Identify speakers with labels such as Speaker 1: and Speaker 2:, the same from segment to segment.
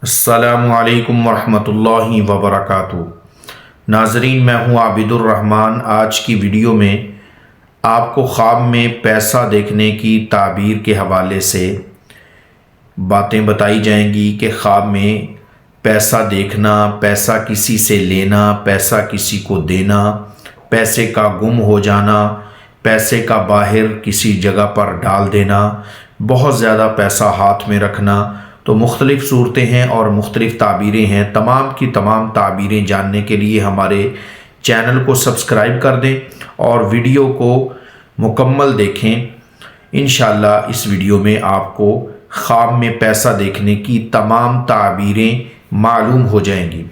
Speaker 1: السلام علیکم ورحمۃ اللہ وبرکاتہ۔ ناظرین، میں ہوں عابد الرحمن۔ آج کی ویڈیو میں آپ کو خواب میں پیسہ دیکھنے کی تعبیر کے حوالے سے باتیں بتائی جائیں گی کہ خواب میں پیسہ دیکھنا، پیسہ کسی سے لینا، پیسہ کسی کو دینا، پیسے کا گم ہو جانا، پیسے کا باہر کسی جگہ پر ڈال دینا، بہت زیادہ پیسہ ہاتھ میں رکھنا، تو مختلف صورتیں ہیں اور مختلف تعبیریں ہیں۔ تمام کی تمام تعبیریں جاننے کے لیے ہمارے چینل کو سبسکرائب کر دیں اور ویڈیو کو مکمل دیکھیں۔ انشاءاللہ اس ویڈیو میں آپ کو خواب میں پیسہ دیکھنے کی تمام تعبیریں معلوم ہو جائیں گی۔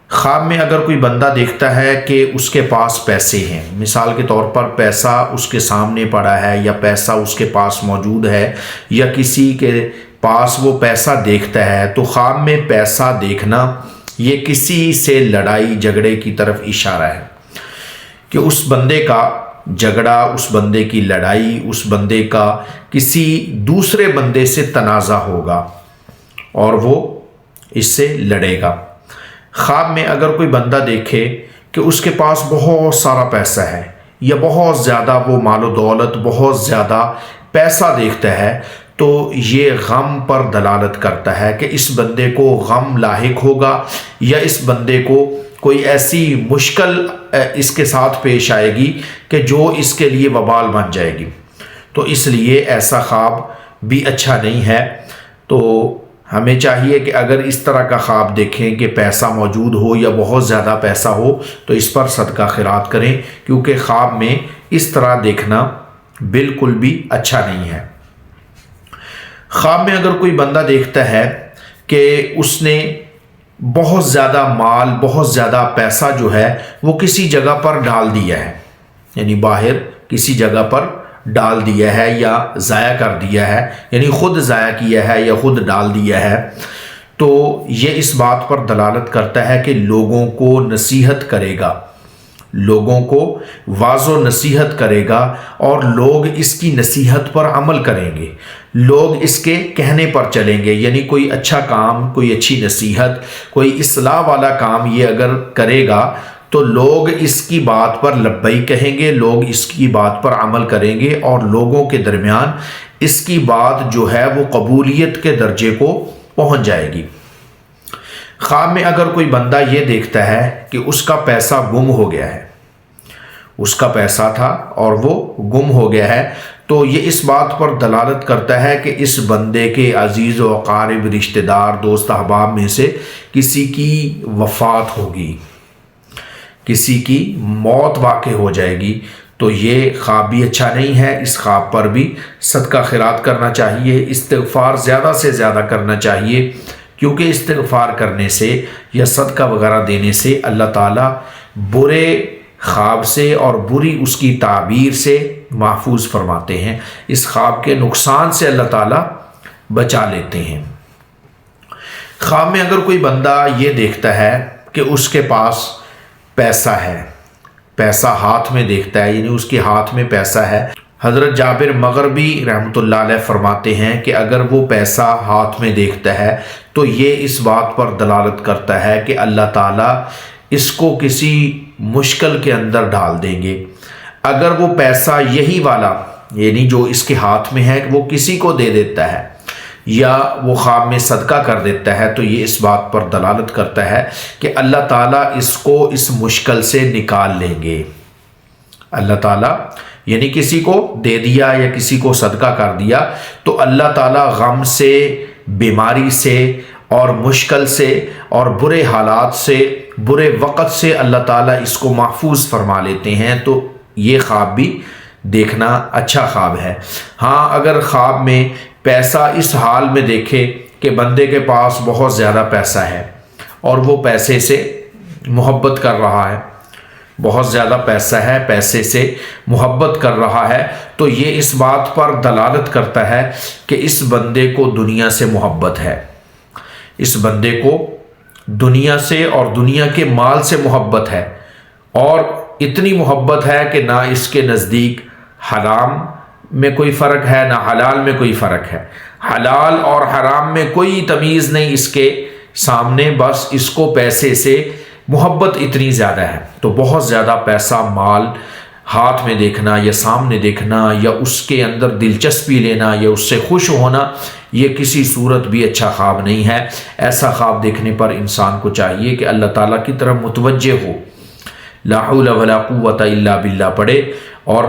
Speaker 1: خواب میں اگر کوئی بندہ دیکھتا ہے کہ اس کے پاس پیسے ہیں، مثال کے طور پر پیسہ اس کے سامنے پڑا ہے یا پیسہ اس کے پاس موجود ہے یا کسی کے پاس وہ پیسہ دیکھتا ہے، تو خواب میں پیسہ دیکھنا یہ کسی سے لڑائی جھگڑے کی طرف اشارہ ہے کہ اس بندے کا جھگڑا، اس بندے کی لڑائی، اس بندے کا کسی دوسرے بندے سے تنازع ہوگا اور وہ اس سے لڑے گا۔ خواب میں اگر کوئی بندہ دیکھے کہ اس کے پاس بہت سارا پیسہ ہے یا بہت زیادہ وہ مال و دولت، بہت زیادہ پیسہ دیکھتا ہے، تو یہ غم پر دلالت کرتا ہے کہ اس بندے کو غم لاحق ہوگا یا اس بندے کو کوئی ایسی مشکل اس کے ساتھ پیش آئے گی کہ جو اس کے لیے وبال بن جائے گی۔ تو اس لیے ایسا خواب بھی اچھا نہیں ہے۔ تو ہمیں چاہیے کہ اگر اس طرح کا خواب دیکھیں کہ پیسہ موجود ہو یا بہت زیادہ پیسہ ہو تو اس پر صدقہ خیرات کریں، کیونکہ خواب میں اس طرح دیکھنا بالکل بھی اچھا نہیں ہے۔ خواب میں اگر کوئی بندہ دیکھتا ہے کہ اس نے بہت زیادہ مال، بہت زیادہ پیسہ جو ہے وہ کسی جگہ پر ڈال دیا ہے، یعنی باہر کسی جگہ پر ڈال دیا ہے یا ضائع کر دیا ہے، یعنی خود ضائع کیا ہے یا خود ڈال دیا ہے، تو یہ اس بات پر دلالت کرتا ہے کہ لوگوں کو نصیحت کرے گا، لوگوں کو واعظ و نصیحت کرے گا اور لوگ اس کی نصیحت پر عمل کریں گے، لوگ اس کے کہنے پر چلیں گے، یعنی کوئی اچھا کام، کوئی اچھی نصیحت، کوئی اصلاح والا کام یہ اگر کرے گا تو لوگ اس کی بات پر لبیک کہیں گے، لوگ اس کی بات پر عمل کریں گے اور لوگوں کے درمیان اس کی بات جو ہے وہ قبولیت کے درجے کو پہنچ جائے گی۔ خواب میں اگر کوئی بندہ یہ دیکھتا ہے کہ اس کا پیسہ گم ہو گیا ہے، اس کا پیسہ تھا اور وہ گم ہو گیا ہے، تو یہ اس بات پر دلالت کرتا ہے کہ اس بندے کے عزیز و اقارب، رشتہ دار، دوست احباب میں سے کسی کی وفات ہوگی، کسی کی موت واقع ہو جائے گی۔ تو یہ خواب بھی اچھا نہیں ہے۔ اس خواب پر بھی صدقہ خیرات کرنا چاہیے، استغفار زیادہ سے زیادہ کرنا چاہیے، کیونکہ استغفار کرنے سے یا صدقہ وغیرہ دینے سے اللہ تعالیٰ برے خواب سے اور بری اس کی تعبیر سے محفوظ فرماتے ہیں، اس خواب کے نقصان سے اللہ تعالیٰ بچا لیتے ہیں۔ خواب میں اگر کوئی بندہ یہ دیکھتا ہے کہ اس کے پاس پیسہ ہے، پیسہ ہاتھ میں دیکھتا ہے، یعنی اس کے ہاتھ میں پیسہ ہے، حضرت جابر مغربی رحمۃ اللہ علیہ فرماتے ہیں کہ اگر وہ پیسہ ہاتھ میں دیکھتا ہے تو یہ اس بات پر دلالت کرتا ہے کہ اللہ تعالیٰ اس کو کسی مشکل کے اندر ڈال دیں گے۔ اگر وہ پیسہ یہی والا، یعنی جو اس کے ہاتھ میں ہے، وہ کسی کو دے دیتا ہے یا وہ خواب میں صدقہ کر دیتا ہے، تو یہ اس بات پر دلالت کرتا ہے کہ اللہ تعالیٰ اس کو اس مشکل سے نکال لیں گے۔ اللہ تعالیٰ یعنی کسی کو دے دیا یا کسی کو صدقہ کر دیا تو اللہ تعالیٰ غم سے، بیماری سے اور مشکل سے اور برے حالات سے، برے وقت سے اللہ تعالیٰ اس کو محفوظ فرما لیتے ہیں۔ تو یہ خواب بھی دیکھنا اچھا خواب ہے۔ ہاں، اگر خواب میں پیسہ اس حال میں دیکھے کہ بندے کے پاس بہت زیادہ پیسہ ہے اور وہ پیسے سے محبت کر رہا ہے، بہت زیادہ پیسہ ہے، پیسے سے محبت کر رہا ہے، تو یہ اس بات پر دلالت کرتا ہے کہ اس بندے کو دنیا سے محبت ہے، اس بندے کو دنیا سے اور دنیا کے مال سے محبت ہے، اور اتنی محبت ہے کہ نہ اس کے نزدیک حرام میں کوئی فرق ہے نہ حلال میں کوئی فرق ہے۔ حلال اور حرام میں کوئی تمیز نہیں اس کے سامنے، بس اس کو پیسے سے محبت اتنی زیادہ ہے، تو بہت زیادہ پیسہ مال ہاتھ میں دیکھنا یا سامنے دیکھنا یا اس کے اندر دلچسپی لینا یا اس سے خوش ہونا، یہ کسی صورت بھی اچھا خواب نہیں ہے۔ ایسا خواب دیکھنے پر انسان کو چاہیے کہ اللہ تعالیٰ کی طرف متوجہ ہو، لا حول ولا قوت الا باللہ پڑھے، اور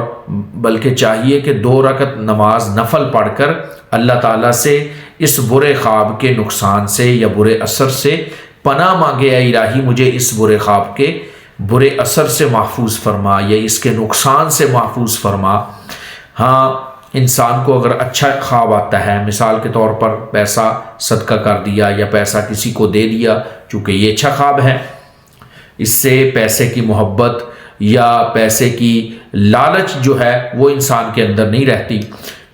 Speaker 1: بلکہ چاہیے کہ 2 رکعت نماز نفل پڑھ کر اللہ تعالیٰ سے اس برے خواب کے نقصان سے یا برے اثر سے پناہ مانگے، اے الہی مجھے اس برے خواب کے برے اثر سے محفوظ فرما یا اس کے نقصان سے محفوظ فرما۔ ہاں، انسان کو اگر اچھا خواب آتا ہے، مثال کے طور پر پیسہ صدقہ کر دیا یا پیسہ کسی کو دے دیا، چونکہ یہ اچھا خواب ہے، اس سے پیسے کی محبت یا پیسے کی لالچ جو ہے وہ انسان کے اندر نہیں رہتی،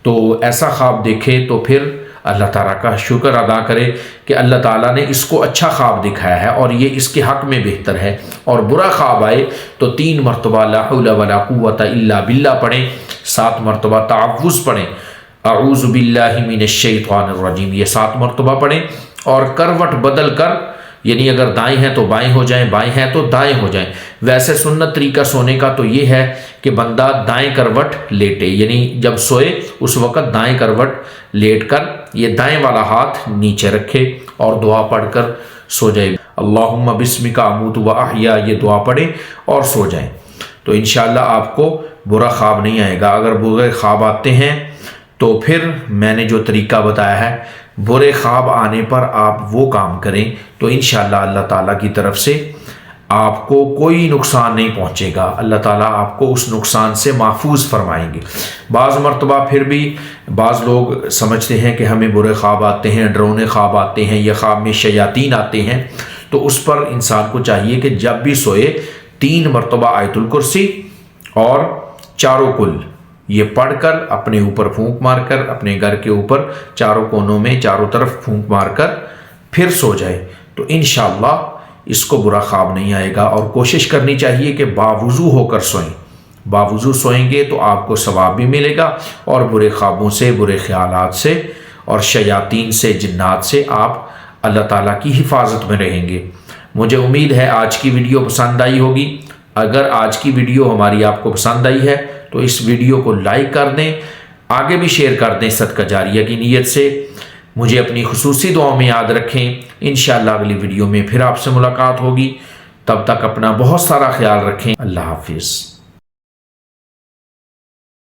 Speaker 1: تو ایسا خواب دیکھے تو پھر اللہ تعالیٰ کا شکر ادا کرے کہ اللہ تعالیٰ نے اس کو اچھا خواب دکھایا ہے اور یہ اس کے حق میں بہتر ہے۔ اور برا خواب آئے تو 3 مرتبہ لا حول ولا قوت الا باللہ پڑھیں، 7 مرتبہ تعوذ پڑھیں، اعوذ باللہ من الشیطان الرجیم، یہ 7 مرتبہ پڑھیں، اور کروٹ بدل کر، یعنی اگر دائیں ہیں تو بائیں ہو جائیں، بائیں ہیں تو دائیں ہو جائیں۔ ویسے سنت طریقہ سونے کا تو یہ ہے کہ بندہ دائیں کروٹ لیٹے، یعنی جب سوئے اس وقت دائیں کروٹ لیٹ کر یہ دائیں والا ہاتھ نیچے رکھے اور دعا پڑھ کر سو جائے، اللہم بسمک اموت و احیا، یہ دعا پڑھیں اور سو جائیں، تو انشاءاللہ آپ کو برا خواب نہیں آئے گا۔ اگر برے خواب آتے ہیں تو پھر میں نے جو طریقہ بتایا ہے، برے خواب آنے پر آپ وہ کام کریں تو انشاءاللہ اللہ تعالیٰ کی طرف سے آپ کو کوئی نقصان نہیں پہنچے گا، اللہ تعالیٰ آپ کو اس نقصان سے محفوظ فرمائیں گے۔ بعض مرتبہ پھر بھی بعض لوگ سمجھتے ہیں کہ ہمیں برے خواب آتے ہیں، ڈرونے خواب آتے ہیں یا خواب میں شیاطین آتے ہیں، تو اس پر انسان کو چاہیے کہ جب بھی سوئے 3 مرتبہ آیت الکرسی اور چاروں کل یہ پڑھ کر اپنے اوپر پھونک مار کر، اپنے گھر کے اوپر چاروں کونوں میں چاروں طرف پھونک مار کر پھر سو جائے، تو انشاءاللہ اس کو برا خواب نہیں آئے گا۔ اور کوشش کرنی چاہیے کہ باوضو ہو کر سوئیں، باوضو سوئیں گے تو آپ کو ثواب بھی ملے گا، اور برے خوابوں سے، برے خیالات سے اور شیاطین سے، جنات سے آپ اللہ تعالیٰ کی حفاظت میں رہیں گے۔ مجھے امید ہے آج کی ویڈیو پسند آئی ہوگی۔ اگر آج کی ویڈیو ہماری آپ کو پسند آئی ہے تو اس ویڈیو کو لائک کر دیں، آگے بھی شیئر کر دیں صدقہ جاریہ کی نیت سے۔ مجھے اپنی خصوصی دعاؤں میں یاد رکھیں۔ انشاءاللہ اگلی ویڈیو میں پھر آپ سے ملاقات ہوگی، تب تک اپنا بہت سارا خیال رکھیں۔ اللہ حافظ۔